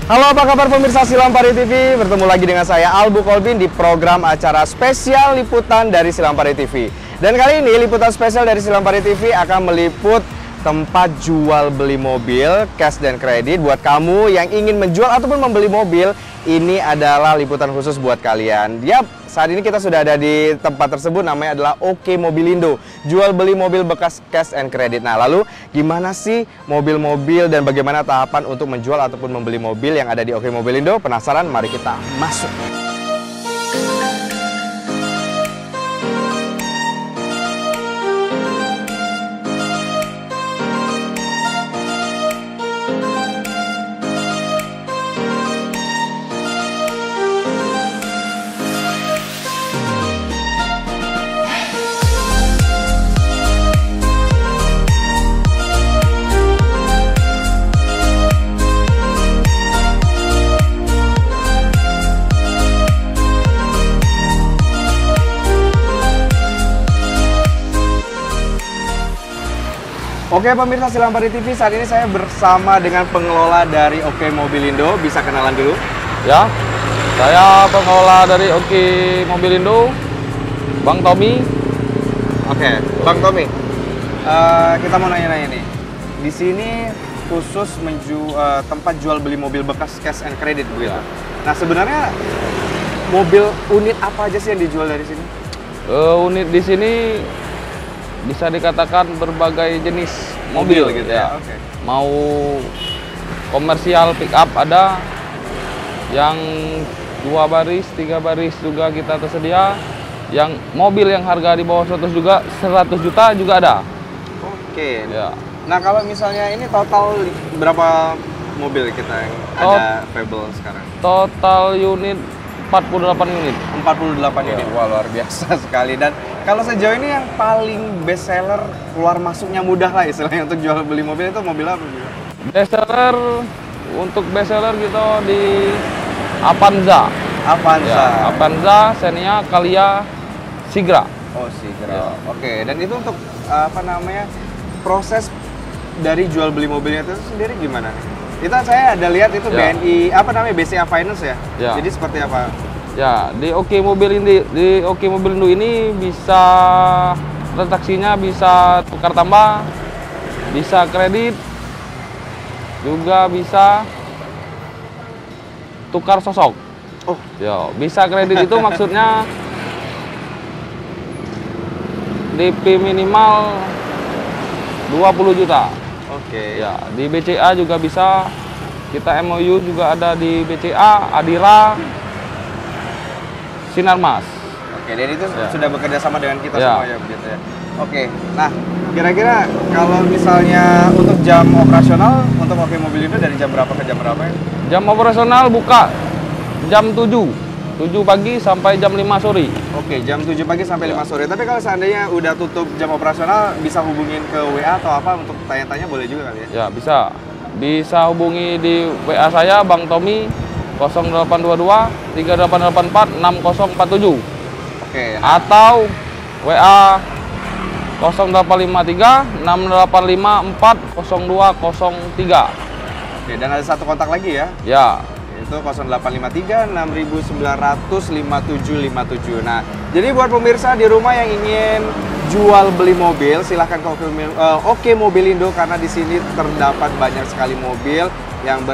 Halo, apa kabar pemirsa Silampari TV? Bertemu lagi dengan saya Albu Kolbin di program acara spesial liputan dari Silampari TV. Dan kali ini liputan spesial dari Silampari TV akan meliput tempat jual beli mobil, cash dan kredit. Buat kamu yang ingin menjual ataupun membeli mobil, ini adalah liputan khusus buat kalian. Yap, saat ini kita sudah ada di tempat tersebut, namanya adalah OK Mobilindo. Jual beli mobil bekas cash and kredit. Nah, lalu gimana sih mobil-mobil dan bagaimana tahapan untuk menjual ataupun membeli mobil yang ada di OK Mobilindo? Penasaran? Mari kita masuk. Oke pemirsa Silampari TV, saat ini saya bersama dengan pengelola dari OK Mobilindo. Bisa kenalan dulu? Ya, saya pengelola dari OK Mobilindo, Bang Tommy. Oke, Bang Tommy. Kita mau nanya-nanya nih. Di sini khusus tempat jual beli mobil bekas cash and credit begitu. Ya. Nah, sebenarnya mobil unit apa aja sih yang dijual dari sini? Unit di sini bisa dikatakan berbagai jenis mobil gitu ya. Oke. Mau komersial pick up ada, yang 2 baris, 3 baris juga kita tersedia. Yang mobil yang harga di bawah 100 juta juga ada. Oke. Ya. Nah, kalau misalnya ini total berapa mobil kita yang ada available sekarang? Total unit 48 unit. 48 unit. Wah, luar biasa sekali. Dan kalau sejauh ini yang paling best seller, keluar masuknya mudah lah istilahnya untuk jual beli mobil itu mobil apa? Best seller, untuk best seller gitu di Avanza. Avanza. Ya, Avanza, Xenia, Calia, Sigra. Oh, Sigra. Ya. Oke, dan itu untuk apa namanya? Proses dari jual beli mobilnya itu sendiri gimana? Saya ada lihat itu Ya. BNI apa namanya, BCA Finance ya? Ya. Jadi seperti apa? Ya, di OK Mobilindo ini bisa transaksinya bisa tukar tambah, bisa kredit, juga bisa tukar sosok. Oh, Ya, bisa kredit itu maksudnya DP minimal 20 juta. oke. Ya, di BCA juga bisa. Kita MOU juga ada di BCA, Adira, Sinarmas. Oke, dan itu Ya. sudah bekerja sama dengan kita Ya. semua ya begitu ya. Oke. Nah, kira-kira kalau misalnya untuk jam operasional untuk OK Mobilindo dari jam berapa ke jam berapa ya? Jam operasional buka jam 7 pagi sampai jam 5 sore. Oke, jam 7 pagi sampai Ya. 5 sore. Tapi kalau seandainya udah tutup jam operasional, bisa hubungin ke WA atau apa untuk tanya-tanya boleh juga kali ya? Ya, bisa. Bisa hubungi di WA saya Bang Tommy 0822 3884 6047 Oke. atau WA 0853 685 40203. Oke, dan ada satu kontak lagi ya. Ya, Itu 0853 6900 5757. Nah, jadi buat pemirsa di rumah yang ingin jual beli mobil, silahkan ke OK Mobilindo karena di sini terdapat banyak sekali mobil yang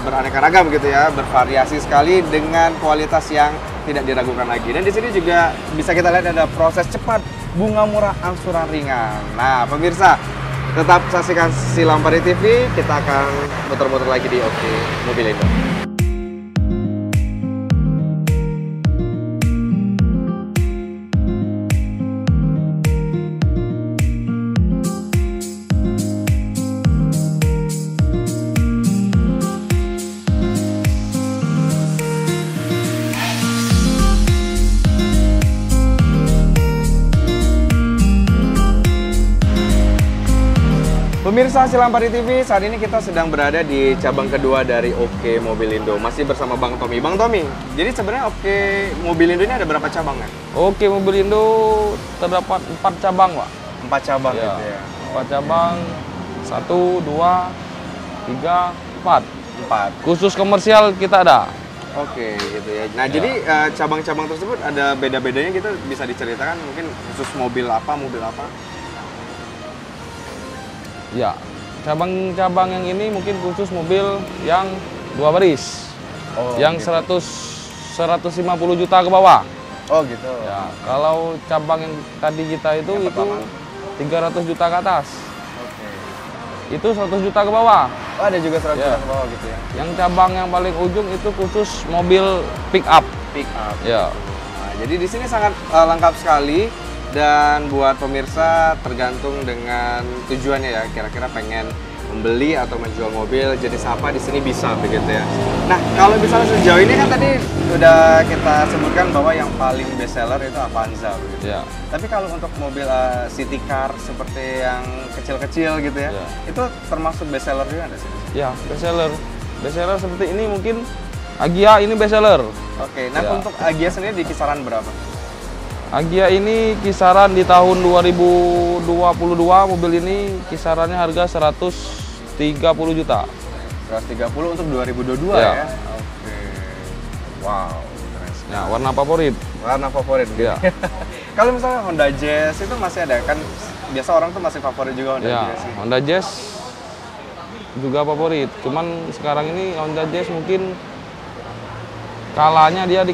beraneka ragam gitu ya, bervariasi sekali dengan kualitas yang tidak diragukan lagi. Dan di sini juga bisa kita lihat ada proses cepat, bunga murah, angsuran ringan. Nah, pemirsa, tetap saksikan Silampari TV, kita akan muter-muter lagi di OK Mobilindo. Pemirsa Silampari TV, saat ini kita sedang berada di cabang kedua dari OK Mobilindo. Masih bersama Bang Tommy. Bang Tommy, jadi sebenarnya OK Mobilindo ini ada berapa cabang kan? OK Mobilindo terdapat 4 cabang, Pak. 4 cabang Ya. gitu ya. 4 cabang, 1, 2, 3, 4. 4. Khusus komersial kita ada. Oke, gitu ya. Nah, Ya. jadi cabang-cabang tersebut ada beda-bedanya gitu, bisa diceritakan mungkin khusus mobil apa? Ya, cabang-cabang yang ini mungkin khusus mobil yang 2 baris. Oh, yang gitu. 150 juta ke bawah. Oh, gitu. Ya, kalau cabang yang tadi kita itu Yang itu pertama? 300 juta ke atas. Oke. Itu 100 juta ke bawah. Oh, ada juga 100 Ya. juta ke bawah gitu ya. Yang cabang yang paling ujung itu khusus mobil pick up. Pick up. Ya. Nah, jadi di sini sangat lengkap sekali dan buat pemirsa tergantung dengan tujuannya ya. Kira-kira pengen membeli atau menjual mobil jenis apa di sini bisa begitu ya. Nah, kalau misalnya sejauh ini kan tadi udah kita sebutkan bahwa yang paling best seller itu Avanza begitu. Ya. Tapi kalau untuk mobil city car seperti yang kecil-kecil gitu ya, Ya. itu termasuk best seller juga nggak sih? Ya, best seller. Best seller seperti ini mungkin Agya ini best seller. Oke, nah Ya. untuk Agya sendiri di kisaran berapa? Agya ini kisaran di tahun 2022 mobil ini kisarannya harga 130 juta. 130 untuk 2022 ya? Ya. Oke. Wow, keren sekali. Nah, warna favorit. Warna favorit gitu. Ya. Kalau misalnya Honda Jazz itu masih ada kan, biasa orang tuh masih favorit juga Honda Ya, Jazz. Honda Jazz juga favorit. Cuman sekarang ini Honda Jazz mungkin kalanya dia di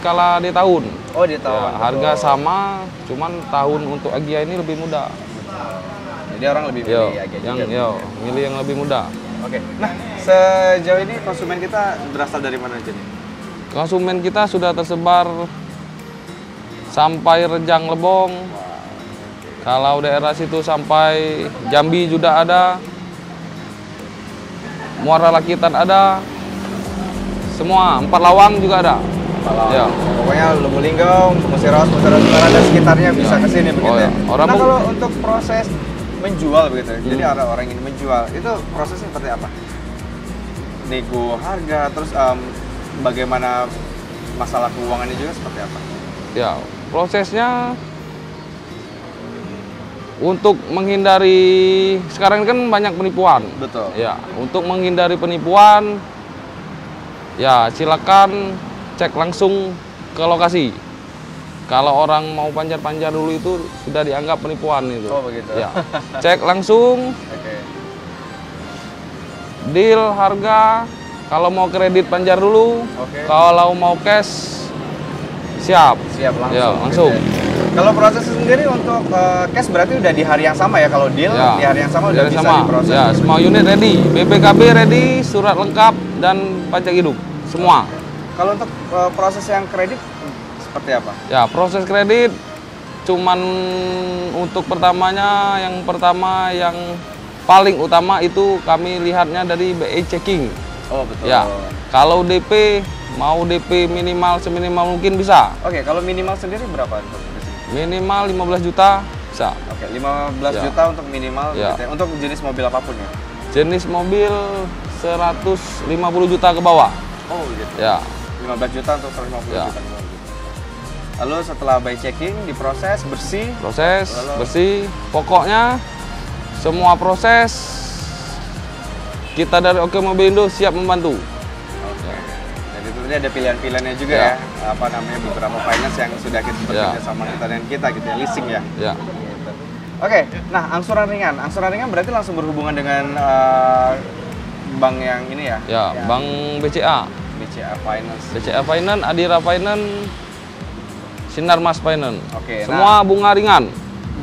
tahun. Oh, di tahun. Ya, harga sama, cuman tahun untuk Agya ini lebih mudah. Jadi orang lebih Yo, milih Agya yang juga. milih yang lebih mudah. Oke. Nah, sejauh ini konsumen kita berasal dari mana aja nih? Konsumen kita sudah tersebar sampai Rejang Lebong. Kalau daerah situ sampai Jambi juga ada. Muara Rakitan ada. Semua, 4 Lawang juga ada. Kalau Ya. pokoknya Lubulingga, Musirawas Utara dan sekitarnya bisa ke sini begitu Oh, ya. ya. Orang Nah, mau- kalau untuk proses menjual begitu ya. Jadi orang ingin menjual, itu prosesnya seperti apa? Nego harga, terus bagaimana masalah keuangannya juga seperti apa? Ya, prosesnya untuk menghindari sekarang kan banyak penipuan. Betul. Ya, untuk menghindari penipuan ya silakan cek langsung ke lokasi. Kalau orang mau panjar-panjar dulu itu sudah dianggap penipuan itu. Oh, begitu. Ya. Cek langsung Oke. deal harga, kalau mau kredit panjar dulu. Oke. Kalau mau cash siap. Siap langsung. Ya, langsung. gitu ya. Kalau proses sendiri untuk cash berarti udah di hari yang sama ya, kalau deal Ya, di hari yang sama udah dari bisa sama. diproses. Ya, semua unit ready, BPKB ready, surat lengkap dan pajak hidup semua. Kalau untuk proses yang kredit seperti apa? Ya, proses kredit cuman untuk pertamanya, yang pertama yang paling utama itu kami lihatnya dari BI checking. Oh, betul. Ya, kalau DP mau DP minimal seminimal mungkin bisa. Oke, kalau minimal sendiri berapa untuk di sini? Minimal 15 juta bisa. Oke, 15 Ya. juta untuk minimal Ya. gitu ya. Untuk jenis mobil apapun ya. Jenis mobil 150 juta ke bawah. Oh, gitu. Ya, 15 juta untuk 150 Ya. juta. Lalu setelah by checking diproses bersih. proses Lalu- bersih. Pokoknya semua proses kita dari Oke Mobil Indo siap membantu. Oke. Jadi tentunya ada pilihan-pilihannya juga Ya. ya. Apa namanya beberapa finance yang sudah kita bekerja sama kita dan kita gitu ya, leasing ya. Ya, Gitu. Oke, nah angsuran ringan. Angsuran ringan berarti langsung berhubungan dengan bank yang ini ya. ya, Yang Bank BCA, BCA Finance. BCA Finance, Adira Finance, Sinar Mas Finance. Oke, Semua bunga ringan.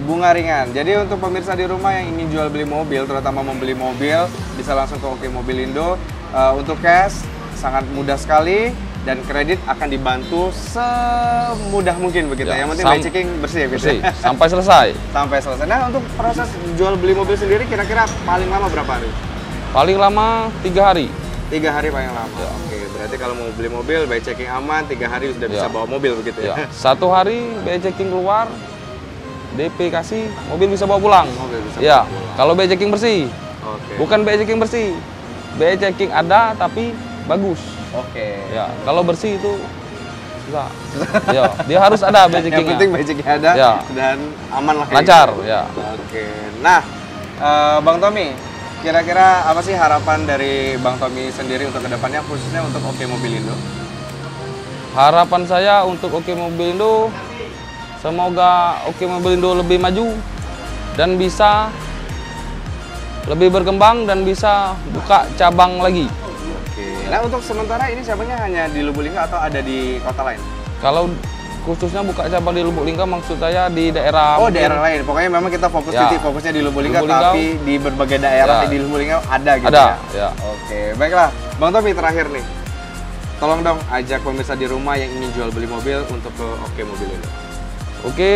bunga ringan. Jadi untuk pemirsa di rumah yang ingin jual beli mobil, terutama membeli mobil, bisa langsung ke Oke Mobil Indo. Untuk cash sangat mudah sekali dan kredit akan dibantu semudah mungkin begitu. Ya, Yang penting by checking bersih gitu bersih ya. sampai selesai. Sampai selesai. Nah, untuk proses jual beli mobil sendiri kira-kira paling lama berapa hari? Paling lama 3 hari. 3 hari paling lama. Ya. Oke, berarti kalau mau beli mobil by checking aman, 3 hari sudah bisa Ya. bawa mobil begitu ya. Ya, 1 hari BI checking keluar, DP kasih, mobil bisa bawa pulang. Mobil bisa Ya, bawa pulang. kalau BI checking bersih. Oke. Bukan BI checking bersih. BI checking ada tapi bagus. Oke. Ya, kalau bersih itu susah. Ya, dia harus ada BI Yang checkingnya. penting by checking ada Ya. dan aman lah. kayak Lancar, gitu. ya. Oke. Nah, Bang Tommy, kira-kira apa sih harapan dari Bang Tommy sendiri untuk kedepannya, khususnya untuk Oke Mobilindo? Harapan saya untuk Oke Mobilindo, semoga Oke Mobilindo lebih maju dan bisa lebih berkembang dan bisa buka cabang lagi. Oke. Nah untuk sementara ini cabangnya hanya di Lubulingga atau ada di kota lain? Kalau khususnya buka cabang di Lubulingga, maksud saya di daerah. Oh, daerah lain. Pokoknya memang kita fokus Ya. titik fokusnya di Lubulingga, Lubulingga, tapi di berbagai daerah Ya. di Lubulingga ada gitu Ada, ya. ya. Oke, baiklah. Bang Tommy terakhir nih. Tolong dong ajak pemirsa di rumah yang ingin jual beli mobil untuk ke Oke Mobilindo. Oke,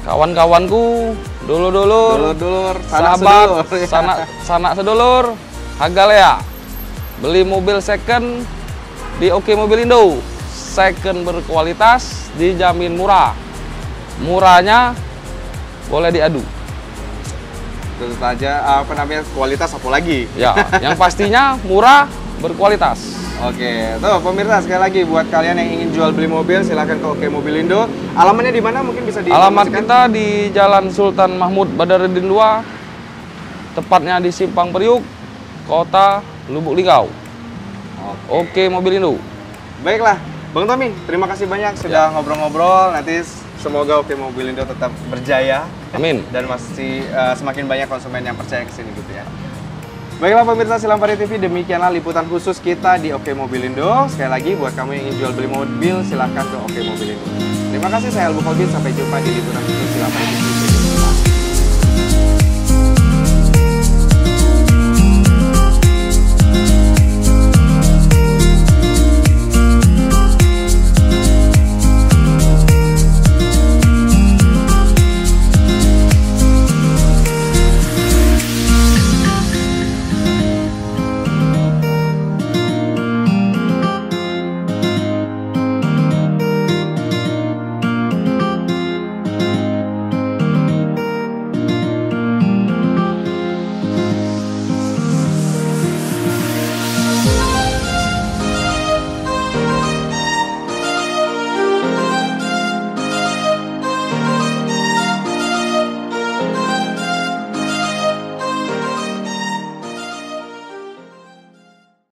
kawan-kawanku, dulur-dulur, Dulur-dulur, sahabat, sedulur. sanak sedulur, Hagalea, beli mobil second di Oke Mobilindo. Second berkualitas, dijamin murah. Murahnya boleh diadu. Tentu saja apa namanya kualitas apa lagi? Ya, yang pastinya murah, berkualitas. Oke, tuh pemirsa sekali lagi buat kalian yang ingin jual beli mobil silahkan ke Oke Mobilindo. Alamatnya di mana mungkin bisa Alamat diinformasikan? kita di Jalan Sultan Mahmud Badaruddin 2, tepatnya di Simpang Periuk, Kota Lubuk Linggau. Oke Mobilindo. Baiklah, Bang Tommy, terima kasih banyak sudah ngobrol-ngobrol. Nanti semoga Oke Mobilindo tetap berjaya. Amin. Dan masih semakin banyak konsumen yang percaya ke sini gitu ya. Baiklah pemirsa Silampari TV, demikianlah liputan khusus kita di Oke Mobilindo. Sekali lagi buat kamu yang ingin jual beli mobil, silahkan ke Oke Mobilindo. Terima kasih, saya Albu Kolbin. Sampai jumpa di liputan khusus Silampari TV.